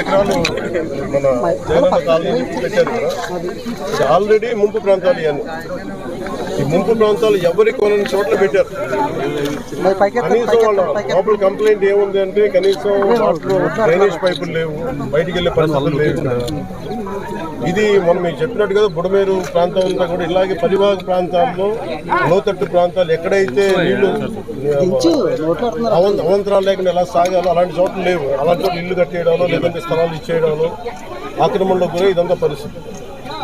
ఎకరాలు మన జగనన్న కాలనీ పెట్టారు కదా, ఇది ఆల్రెడీ ముంపు ప్రాంతాలు ఇవన్నీ. ఈ ముంపు ప్రాంతాలు ఎవరికి కొనని చోట్ల పెట్టారు. కనీసం వాళ్ళ లోపల కంప్లైంట్ ఏముంది అంటే కనీసం డ్రైనేజ్ పైపులు లేవు, బయటికి వెళ్ళే పరిస్థితులు లేవు. ఇది మనం మీకు చెప్పినట్టు కదా, బుడమేరు ప్రాంతం అంతా కూడా ఇలాగే పరివాహక ప్రాంతాల్లో లోతట్టు ప్రాంతాలు ఎక్కడైతే నీళ్లు అవంతరాలు లేకుండా ఎలా సాగాలో అలాంటి చోట్ల లేవు. అలాంటి చోట్ల ఇల్లు కట్టేయడాలో లేదంటే స్థలాలు ఇచ్చేయడాలో ఆక్రమణలో కూడా ఇదంతా పరిస్థితి.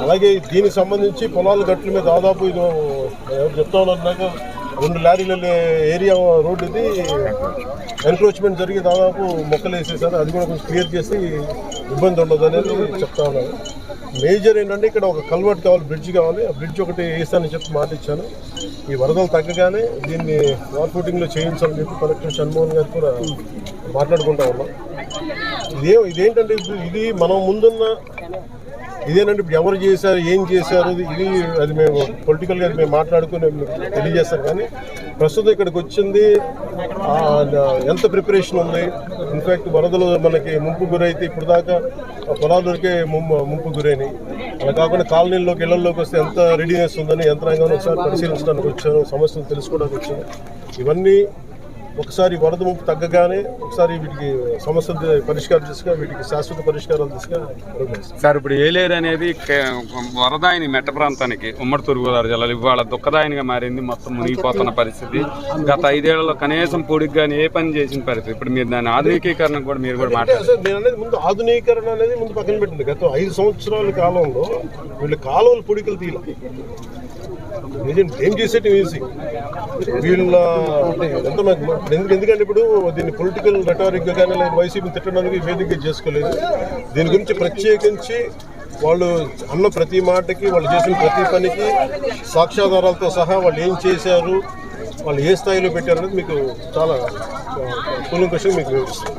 అలాగే దీనికి సంబంధించి పొలాల గట్ల మీద దాదాపు ఇది చెప్తా ఉన్నాక 2 లారీల ఏరియా రోడ్డు ఇది ఎన్క్రోచ్మెంట్ జరిగి దాదాపు మొక్కలు వేసేసారు. అది కూడా కొంచెం క్లియర్ చేసి ఇబ్బంది ఉండదు అనేది చెప్తా ఉన్నాను. మేజర్ ఏంటంటే ఇక్కడ ఒక కల్వర్ట్ కావాలి, బ్రిడ్జ్ కావాలి. ఆ బ్రిడ్జ్ ఒకటి వేస్తానని చెప్పి మాట ఇచ్చాను. ఈ వరదలు తగ్గగానే దీన్ని వార్ ఫుటింగ్లో చేయించాలని చెప్పి కలెక్టర్ షణ్మోహన్ గారు కూడా మాట్లాడుకుంటా ఉన్నాం. ఇదేంటంటే ఇది మనం ముందున్న ఇదేనంటే ఇప్పుడు ఎవరు చేశారు, ఏం చేశారు, ఇది అది మేము పొలిటికల్గా అది మేము మాట్లాడుకుని తెలియజేస్తాం. కానీ ప్రస్తుతం ఇక్కడికి వచ్చింది ఎంత ప్రిపరేషన్ ఉంది. ఇన్ఫ్యాక్ట్ వరదలు మనకి ముంపు గురైతే ఇప్పుడు దాకా పొలాలకే ముంపు గురైనాయి. అలా కాకుండా కాలనీల్లోకి ఇళ్లలోకి వస్తే ఎంత రెడీనెస్ ఉందని యంత్రాంగాన్ని ఒకసారి పరిశీలించడానికి వచ్చాను, సమస్యలు తెలుసుకోవడానికి వచ్చాను. ఇవన్నీ ఒకసారి వరద ముంపు తగ్గగానే ఒకసారి వీటికి సమస్యలు పరిష్కారం తీసుకుని వీటికి శాశ్వత పరిష్కారాలు తీసుకుని సార్. ఇప్పుడు ఏలేరు అనేది వరదాయిని మెట్ట ప్రాంతానికి ఉమ్మడి తూర్పుగోదావరి జిల్లాలో ఇవాళ దుఃఖదాయనిగా మారింది. మొత్తం మునిగిపోతున్న పరిస్థితి. గత 5 ఏళ్లలో కనీసం పొడికి కానీ ఏ పని చేసిన పరిస్థితి. ఇప్పుడు మీరు దాని ఆధునికీకరణ కూడా మీరు కూడా మాట్లాడారు. నేను అనేది ముందు ఆధునీకరణ అనేది ముందు పక్కన పెట్టింది. గత 5 సంవత్సరాల కాలంలో వీళ్ళు కాలువలు పొడికలు తీయాలి. ఏం చేసేటి ఈజీ వీళ్ళ ఎందుకంటే ఇప్పుడు దీన్ని పొలిటికల్ రెటారిక్గా కానీ లేదా వైసీపీ తిట్టడానికి వేదికగా చేసుకోలేదు. దీని గురించి ప్రత్యేకించి వాళ్ళు అన్న ప్రతి మాటకి, వాళ్ళు చేసిన ప్రతి పనికి సాక్ష్యాధారాలతో సహా వాళ్ళు ఏం చేశారు, వాళ్ళు ఏ స్థాయిలో పెట్టారు అనేది మీకు చాలా కూలంకషంగా మీకు వివరిస్తాను.